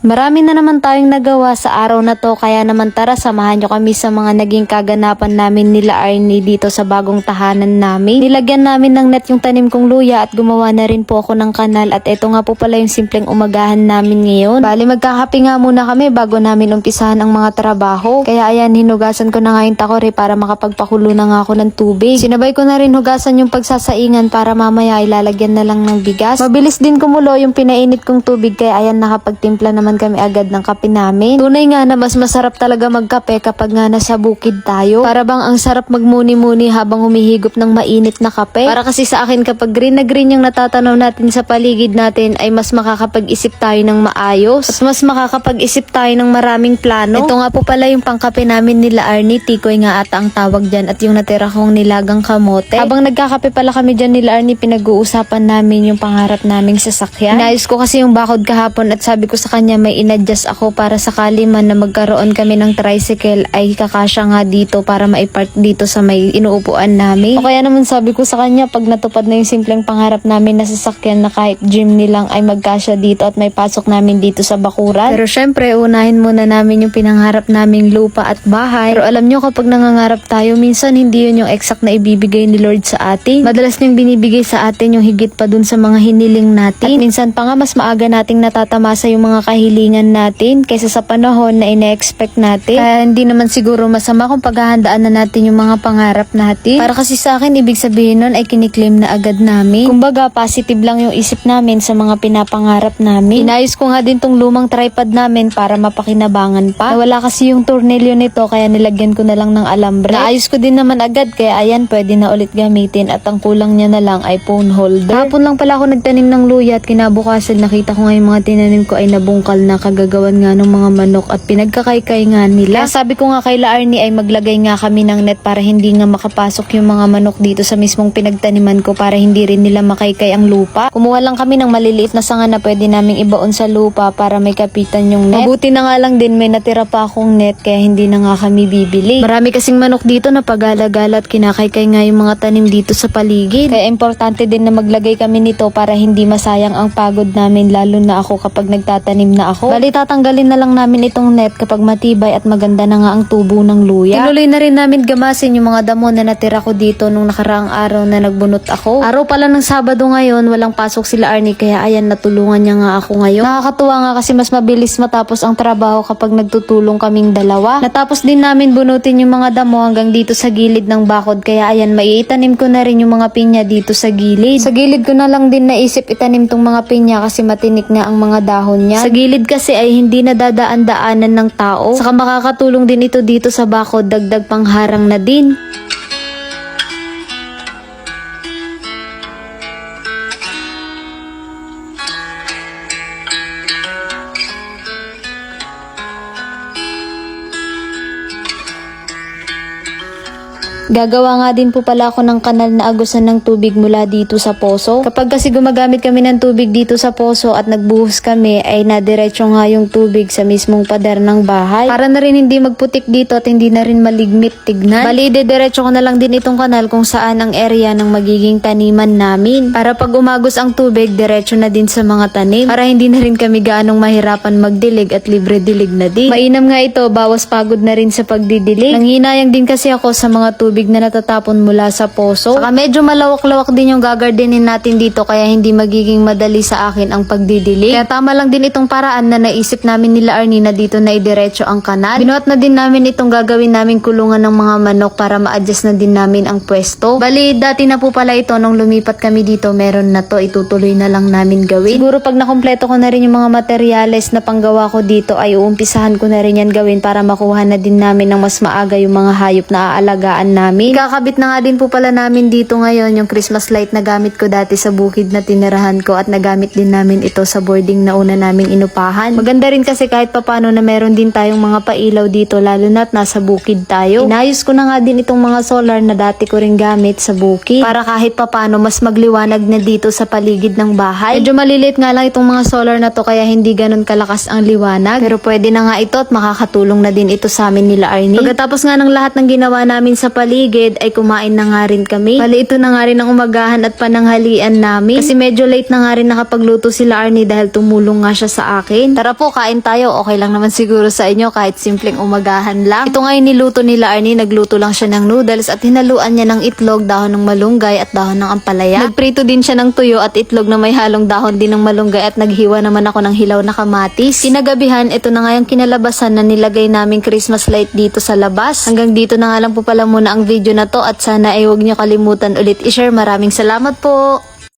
Marami na naman tayong nagawa sa araw na to, kaya naman tara samahan nyo kami sa mga naging kaganapan namin nila Arnie dito sa bagong tahanan namin. Nilagyan namin ng net yung tanim kong luya at gumawa na rin po ako ng kanal, at eto nga po pala yung simpleng umagahan namin ngayon. Bali magkakape nga muna kami bago namin umpisahan ang mga trabaho. Kaya ayan, hinugasan ko na nga yung takore para makapagpakulo na nga ako ng tubig. Sinabay ko na rin hugasan yung pagsasaingan para mamaya ilalagyan na lang ng bigas. Mabilis din kumulo yung pinainit kong tubig, kaya ayan, nakapagtimpla naman kami agad ng kape namin. Tunay nga na mas masarap talaga magkape kapag nga nasa bukid tayo. Para bang ang sarap magmuni-muni habang humihigop ng mainit na kape. Para kasi sa akin, kapag green na green yung natatanaw natin sa paligid natin, ay mas makakapag-isip tayo ng maayos at mas makakapag-isip tayo ng maraming plano. Ito nga po pala yung pangkape namin nila Arnie, tikoy nga ata ang tawag dyan, at yung natira kong nilagang kamote. Habang nagkakape pala kami dyan nila Arnie, pinag-uusapan namin yung pangarap naming sasakyan. Inayos ko kasi yung bakod kahapon at sabi ko sa kanya may inadjust ako para sakali man na magkaroon kami ng tricycle ay kakasya nga dito para maipark dito sa may inuupuan namin. O kaya naman sabi ko sa kanya, pag natupad na yung simpleng pangarap namin na sasakyan na kahit jeepney lang ay magkasya dito at may pasok namin dito sa bakuran. Pero syempre, unahin muna namin yung pinangarap naming lupa at bahay. Pero alam nyo, kapag nangangarap tayo, minsan hindi yun yung exact na ibibigay ni Lord sa atin. Madalas niyang binibigay sa atin yung higit pa dun sa mga hiniling natin. At minsan pa nga mas maaga nating natatamasa yung mga kahilingan natin kaysa sa panahon na ine-expect natin. Kaya hindi naman siguro masama kung paghahandaan na natin yung mga pangarap natin. Para kasi sa akin, ibig sabihin nun ay kiniklaim na agad namin. Kumbaga, positive lang yung isip namin sa mga pinapangarap namin. Inayos ko nga din tong lumang tripod namin para mapakinabangan pa. Nawala kasi yung tornilyo nito, kaya nilagyan ko na lang ng alambre. Naayos ko din naman agad, kaya ayan, pwede na ulit gamitin, at ang kulang niya na lang ay phone holder. Hapon lang pala ako nagtanim ng luya at kinabukasan nakita ko nga yung mga tinanim ko ay nabungkal na, kagagawan nga ng mga manok at pinagkakaykay nga nila. Kaya sabi ko nga kay Arnie ay maglagay nga kami ng net para hindi nga makapasok yung mga manok dito sa mismong pinagtaniman ko, para hindi rin nila makaykay ang lupa. Kumuha lang kami ng maliliit na sanga na pwede naming ibaon sa lupa para may kapitan yung net. Mabuti na nga lang din may natira pa akong net, kaya hindi na nga kami bibili. Marami kasing manok dito na pagala-gala at kinakaykay nga yung mga tanim dito sa paligid. Kaya importante din na maglagay kami nito para hindi masayang ang pagod namin, lalo na ako kapag nagtatanim na ako. Bali tatanggalin na lang namin itong net kapag matibay at maganda na nga ang tubo ng luya. Tinuloy na rin namin gamasin yung mga damo na natira ko dito nung nakaraang araw na nagbunot ako. Araw pala ng Sabado ngayon, walang pasok sila Arnie, kaya ayan, natulungan niya nga ako ngayon. Nakakatuwa nga kasi mas mabilis matapos ang trabaho kapag nagtutulong kaming dalawa. Natapos din namin bunutin yung mga damo hanggang dito sa gilid ng bakod, kaya ayan, maiitanim ko na rin yung mga pinya dito sa gilid. Sa gilid ko na lang din naisip itanim tong mga pinya kasi matinik na ang mga dahon niya. Sa gilid kasi ay hindi nadadaan-daanan ng tao. Saka makakatulong din ito dito sa bakod, dagdag pangharang na din. Gagawa nga din po pala ako ng kanal na agusan ng tubig mula dito sa poso. Kapag kasi gumagamit kami ng tubig dito sa poso at nagbuhos kami, ay nadiretso nga yung tubig sa mismong pader ng bahay. Para na rin hindi magputik dito at hindi na rin maligmit tignan. Bali, diretso ko na lang din itong kanal kung saan ang area ng magiging taniman namin. Para pag umagos ang tubig, diretso na din sa mga tanim. Para hindi na rin kami gaanong mahirapan magdilig at libre dilig na din. Mainam nga ito, bawas pagod na rin sa pagdidilig. Nanghinayang din kasi ako sa mga tubig na natatapon mula sa poso. Saka medyo malawak-lawak din yung gagardenin natin dito, kaya hindi magiging madali sa akin ang pagdidilig. Kaya tama lang din itong paraan na naisip namin nila Arnie na dito na idiretso ang kanal. Binuhat na din namin itong gagawin namin kulungan ng mga manok para ma-adjust na din namin ang pwesto. Bali, dati na po pala ito nung lumipat kami dito, meron na to, itutuloy na lang namin gawin. Siguro pag nakumpleto ko na rin yung mga materyales na panggawa ko dito ay uumpisahan ko na rin yan gawin para makuha na din namin ng mas maaga yung mga hayop na aalagaan namin. Kakabit na nga din po pala namin dito ngayon yung Christmas light na gamit ko dati sa bukid na tinirahan ko, at nagamit din namin ito sa boarding na una naming inupahan. Maganda rin kasi kahit papano na meron din tayong mga pailaw dito, lalo na't nasa bukid tayo. Inayos ko na nga din itong mga solar na dati ko rin gamit sa bukid para kahit papano mas magliwanag na dito sa paligid ng bahay. Medyo maliliit nga lang itong mga solar na to, kaya hindi ganun kalakas ang liwanag, pero pwede na nga ito at makakatulong na din ito sa amin nila Arnie. Pagkatapos nga ng lahat ng ginawa namin sa paligid, paligid ay kumain na nga rin kami. Bali ito na nga rin ang umagahan at pananghalian namin. Kasi medyo late na nga rin nakapagluto sila Arnie dahil tumulong nga siya sa akin. Tara po, kain tayo. Okay lang naman siguro sa inyo kahit simpleng umagahan lang. Ito nga yung niluto nila Arnie. Nagluto lang siya ng noodles at hinaluan niya ng itlog, dahon ng malunggay at dahon ng ampalaya. Nagprito din siya ng tuyo at itlog na may halong dahon din ng malunggay at naghiwa naman ako ng hilaw na kamatis. Kinagabihan, ito na nga yung kinalabasan na nilagay naming Christmas light dito sa labas. Hanggang dito na nga lang po pala muna ang video na to at sana ay huwag niyo kalimutan ulit i-share. Maraming salamat po!